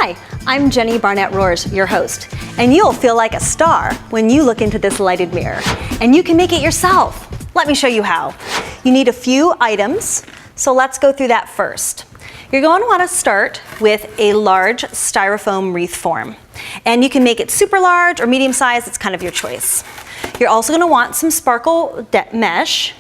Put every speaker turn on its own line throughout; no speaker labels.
Hi, I'm Jenny Barnett Rohrs, your host, and you'll feel like a star when you look into this lighted mirror. And you can make it yourself. Let me show you how. You need a few items, so let's go through that first. You're going to want to start with a large styrofoam wreath form. And you can make it super large or medium size, it's kind of your choice. You're also going to want some sparkle mesh,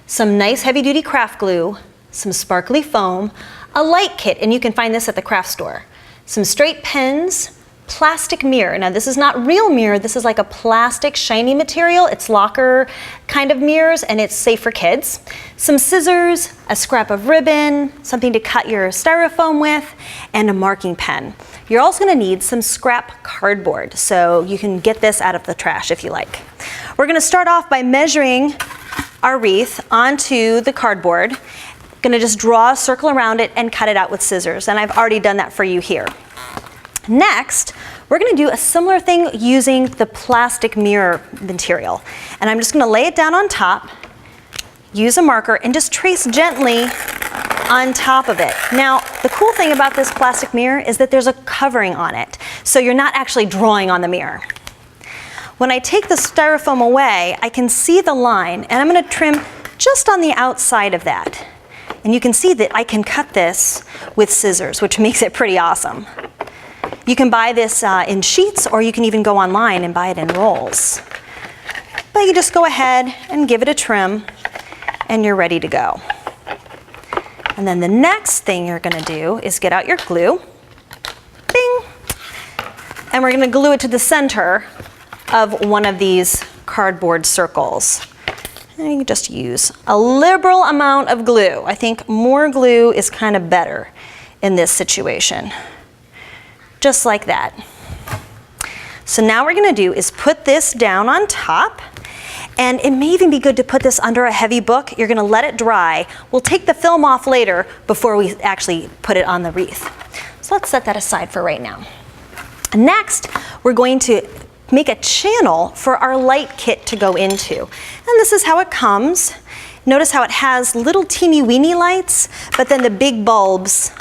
some nice heavy duty craft glue, some sparkly foam, a light kit, and you can find this at the craft store, some straight pins, plastic mirror. Now this is not real mirror, this is like a plastic shiny material. It's locker kind of mirrors and it's safe for kids. Some scissors, a scrap of ribbon, something to cut your styrofoam with, and a marking pen. You're also going to need some scrap cardboard, so you can get this out of the trash if you like. We're going to start off by measuring our wreath onto the cardboard. Going to just draw a circle around it and cut it out with scissors, and I've already done that for you here. Next, we're going to do a similar thing using the plastic mirror material. And I'm just going to lay it down on top, use a marker, and just trace gently on top of it. Now, the cool thing about this plastic mirror is that there's a covering on it, so you're not actually drawing on the mirror. When I take the styrofoam away, I can see the line, and I'm going to trim just on the outside of that. And you can see that I can cut this with scissors, which makes it pretty awesome. You can buy this in sheets, or you can even go online and buy it in rolls. But you just go ahead and give it a trim, and you're ready to go. And then the next thing you're going to do is get out your glue. Bing! And we're going to glue it to the center of one of these cardboard circles. And you can just use a liberal amount of glue. I think more glue is kind of better in this situation. Just like that. So now what we're going to do is put this down on top, and it may even be good to put this under a heavy book. You're going to let it dry. We'll take the film off later before we actually put it on the wreath. So let's set that aside for right now. Next, we're going to make a channel for our light kit to go into. And this is how it comes. Notice how it has little teeny weeny lights, but then the big bulbs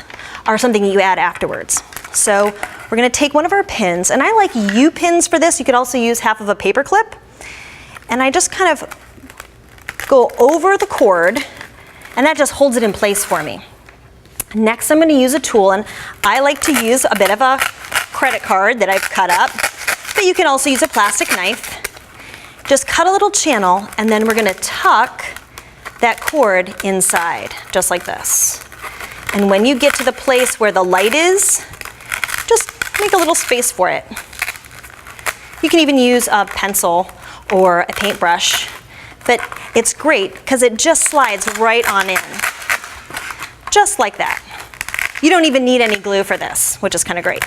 are something you add afterwards. So we're going to take one of our pins, and I like U pins for this. You could also use half of a paper clip. And I just kind of go over the cord, and that just holds it in place for me. Next, I'm going to use a tool, and I like to use a bit of a credit card that I've cut up, but you can also use a plastic knife. Just cut a little channel, and then we're going to tuck that cord inside, just like this. And when you get to the place where the light is, just make a little space for it. You can even use a pencil or a paintbrush, but it's great because it just slides right on in. Just like that. You don't even need any glue for this, which is kind of great.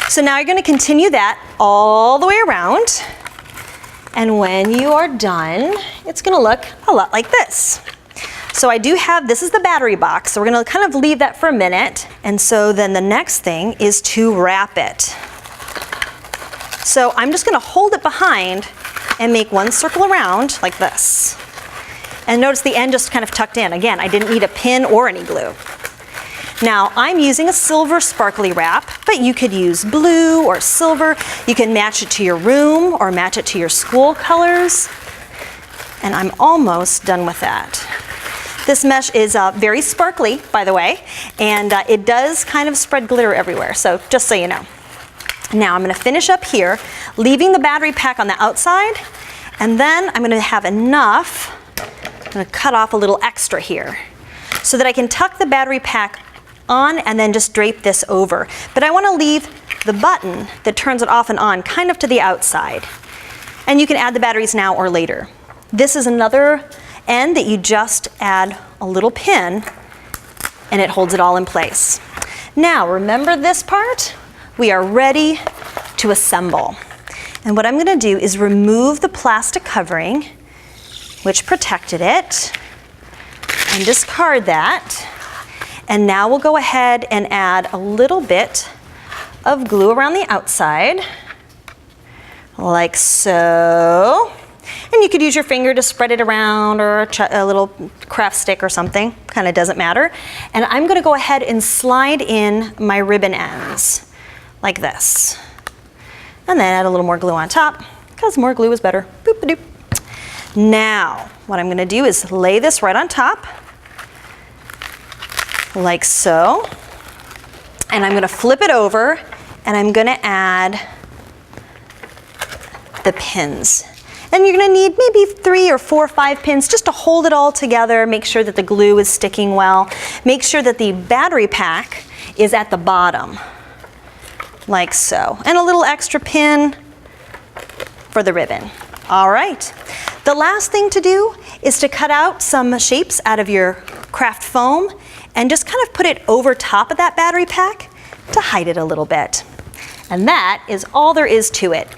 So now you're going to continue that all the way around, and when you are done, it's going to look a lot like this. So I do have, this is the battery box, so we're going to kind of leave that for a minute. And so then the next thing is to wrap it. So I'm just going to hold it behind and make one circle around like this. And notice the end just kind of tucked in. Again, I didn't need a pin or any glue. Now I'm using a silver sparkly wrap, but you could use blue or silver. You can match it to your room or match it to your school colors. And I'm almost done with that. This mesh is very sparkly, by the way, and it does kind of spread glitter everywhere, so just so you know. Now I'm going to finish up here, leaving the battery pack on the outside, and then I'm going to have enough, I'm going to cut off a little extra here, so that I can tuck the battery pack on and then just drape this over. But I want to leave the button that turns it off and on kind of to the outside. And you can add the batteries now or later. This is another end that you just add a little pin, and it holds it all in place. Now remember this part? We are ready to assemble. And what I'm going to do is remove the plastic covering, which protected it, and discard that. And now we'll go ahead and add a little bit of glue around the outside, like so. And you could use your finger to spread it around, or a little craft stick or something, kind of doesn't matter. And I'm gonna go ahead and slide in my ribbon ends, like this. And then add a little more glue on top, because more glue is better. Boop-a-doop. Now, what I'm gonna do is lay this right on top, like so. And I'm gonna flip it over, and I'm gonna add the pins. And you're gonna need maybe 3 or 4 or 5 pins just to hold it all together, make sure that the glue is sticking well. Make sure that the battery pack is at the bottom, like so. And a little extra pin for the ribbon. All right. The last thing to do is to cut out some shapes out of your craft foam and just kind of put it over top of that battery pack to hide it a little bit. And that is all there is to it.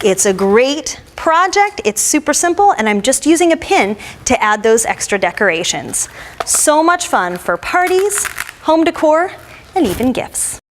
It's a great project, it's super simple, and I'm just using a pin to add those extra decorations. So much fun for parties, home decor, and even gifts.